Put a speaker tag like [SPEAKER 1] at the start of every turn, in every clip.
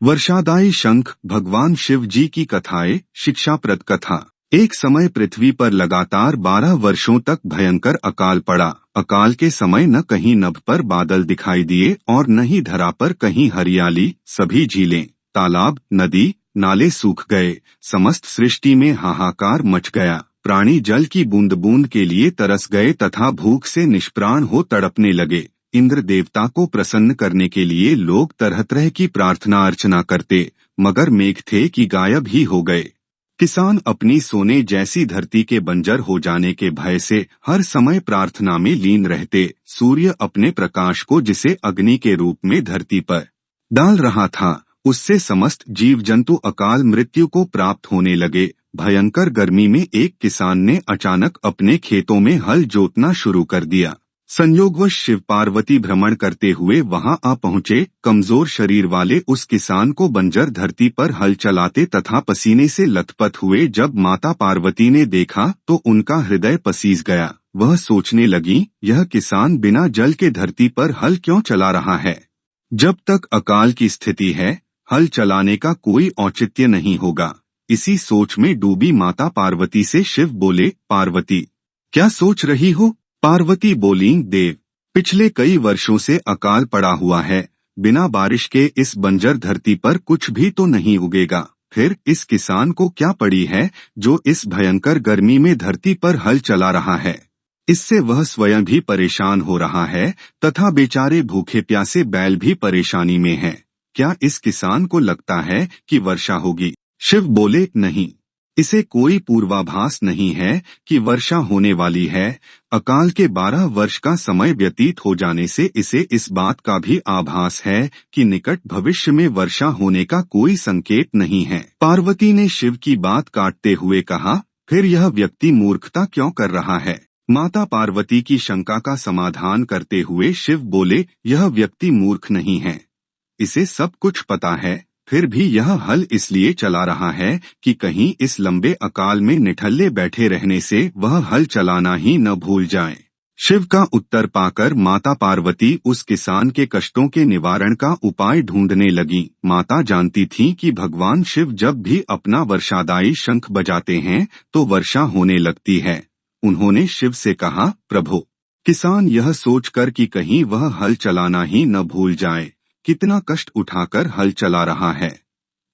[SPEAKER 1] वर्षादायी शंख, भगवान शिव जी की कथाएं, शिक्षाप्रद कथा। एक समय पृथ्वी पर लगातार 12 वर्षों तक भयंकर अकाल पड़ा। अकाल के समय न कहीं नभ पर बादल दिखाई दिए और न ही धरा पर कहीं हरियाली। सभी झीलें, तालाब, नदी, नाले सूख गए। समस्त सृष्टि में हाहाकार मच गया। प्राणी जल की बूंद बूंद के लिए तरस गए तथा भूख से निष्प्राण हो तड़पने लगे। इंद्र देवता को प्रसन्न करने के लिए लोग तरह तरह की प्रार्थना अर्चना करते, मगर मेघ थे कि गायब ही हो गए। किसान अपनी सोने जैसी धरती के बंजर हो जाने के भय से हर समय प्रार्थना में लीन रहते। सूर्य अपने प्रकाश को जिसे अग्नि के रूप में धरती पर डाल रहा था, उससे समस्त जीव जंतु अकाल मृत्यु को प्राप्त होने लगे। भयंकर गर्मी में एक किसान ने अचानक अपने खेतों में हल जोतना शुरू कर दिया। संयोगवश शिव पार्वती भ्रमण करते हुए वहां आ पहुंचे। कमजोर शरीर वाले उस किसान को बंजर धरती पर हल चलाते तथा पसीने से लथपथ हुए जब माता पार्वती ने देखा तो उनका हृदय पसीज गया। वह सोचने लगी, यह किसान बिना जल के धरती पर हल क्यों चला रहा है? जब तक अकाल की स्थिति है, हल चलाने का कोई औचित्य नहीं होगा। इसी सोच में डूबी माता पार्वती से शिव बोले, पार्वती, क्या सोच रही हो? पार्वती बोली, देव, पिछले कई वर्षों से अकाल पड़ा हुआ है। बिना बारिश के इस बंजर धरती पर कुछ भी तो नहीं उगेगा। फिर इस किसान को क्या पड़ी है जो इस भयंकर गर्मी में धरती पर हल चला रहा है? इससे वह स्वयं भी परेशान हो रहा है तथा बेचारे भूखे प्यासे बैल भी परेशानी में हैं। क्या इस किसान को लगता है कि वर्षा होगी? शिव बोले, नहीं, इसे कोई पूर्वाभास नहीं है कि वर्षा होने वाली है। अकाल के 12 वर्ष का समय व्यतीत हो जाने से इसे इस बात का भी आभास है कि निकट भविष्य में वर्षा होने का कोई संकेत नहीं है। पार्वती ने शिव की बात काटते हुए कहा, फिर यह व्यक्ति मूर्खता क्यों कर रहा है? माता पार्वती की शंका का समाधान करते हुए शिव बोले, यह व्यक्ति मूर्ख नहीं है, इसे सब कुछ पता है। फिर भी यह हल इसलिए चला रहा है कि कहीं इस लंबे अकाल में निठल्ले बैठे रहने से वह हल चलाना ही न भूल जाए। शिव का उत्तर पाकर माता पार्वती उस किसान के कष्टों के निवारण का उपाय ढूंढने लगी। माता जानती थीं कि भगवान शिव जब भी अपना वर्षादायी शंख बजाते हैं तो वर्षा होने लगती है। उन्होंने शिव से कहा, प्रभु, किसान यह सोचकर कि कहीं वह हल चलाना ही न भूल जाए, कितना कष्ट उठाकर हल चला रहा है,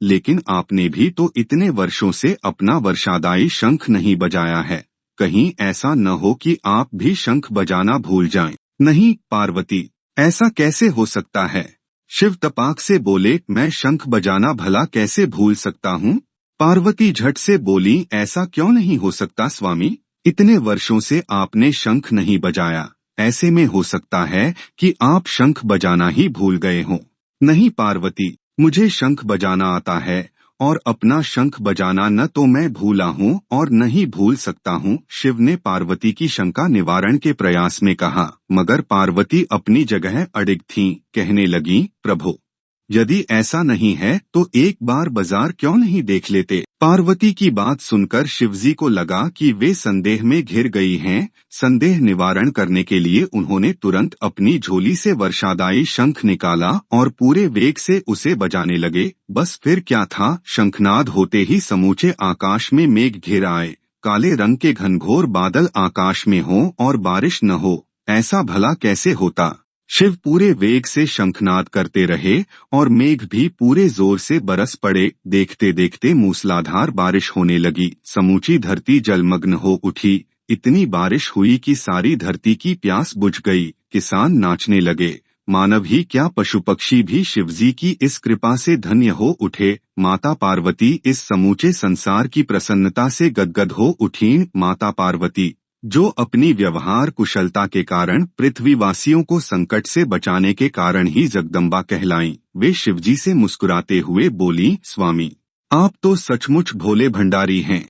[SPEAKER 1] लेकिन आपने भी तो इतने वर्षों से अपना वर्षादायी शंख नहीं बजाया है। कहीं ऐसा न हो कि आप भी शंख बजाना भूल जाएं। नहीं पार्वती, ऐसा कैसे हो सकता है? शिव तपाक से बोले, मैं शंख बजाना भला कैसे भूल सकता हूँ? पार्वती झट से बोली, ऐसा क्यों नहीं हो सकता स्वामी? इतने वर्षों से आपने शंख नहीं बजाया, ऐसे में हो सकता है कि आप शंख बजाना ही भूल गए हों। नहीं पार्वती, मुझे शंख बजाना आता है और अपना शंख बजाना न तो मैं भूला हूँ और न ही भूल सकता हूँ। शिव ने पार्वती की शंका निवारण के प्रयास में कहा, मगर पार्वती अपनी जगह अडिग थीं। कहने लगी, प्रभु, यदि ऐसा नहीं है तो एक बार बाजार क्यों नहीं देख लेते? पार्वती की बात सुनकर शिवजी को लगा कि वे संदेह में घिर गई हैं। संदेह निवारण करने के लिए उन्होंने तुरंत अपनी झोली से वर्षादायी शंख निकाला और पूरे वेग से उसे बजाने लगे। बस फिर क्या था, शंखनाद होते ही समूचे आकाश में मेघ घिर आए। काले रंग के घनघोर बादल आकाश में हो और बारिश न हो, ऐसा भला कैसे होता? शिव पूरे वेग से शंखनाद करते रहे और मेघ भी पूरे जोर से बरस पड़े। देखते देखते मूसलाधार बारिश होने लगी। समूची धरती जलमग्न हो उठी। इतनी बारिश हुई कि सारी धरती की प्यास बुझ गई। किसान नाचने लगे। मानव ही क्या, पशु पक्षी भी शिवजी की इस कृपा से धन्य हो उठे। माता पार्वती इस समूचे संसार की प्रसन्नता से गदगद हो उठी। माता पार्वती, जो अपनी व्यवहार कुशलता के कारण पृथ्वीवासियों को संकट से बचाने के कारण ही जगदम्बा कहलाईं, वे शिवजी से मुस्कुराते हुए बोली, स्वामी, आप तो सचमुच भोले भंडारी हैं।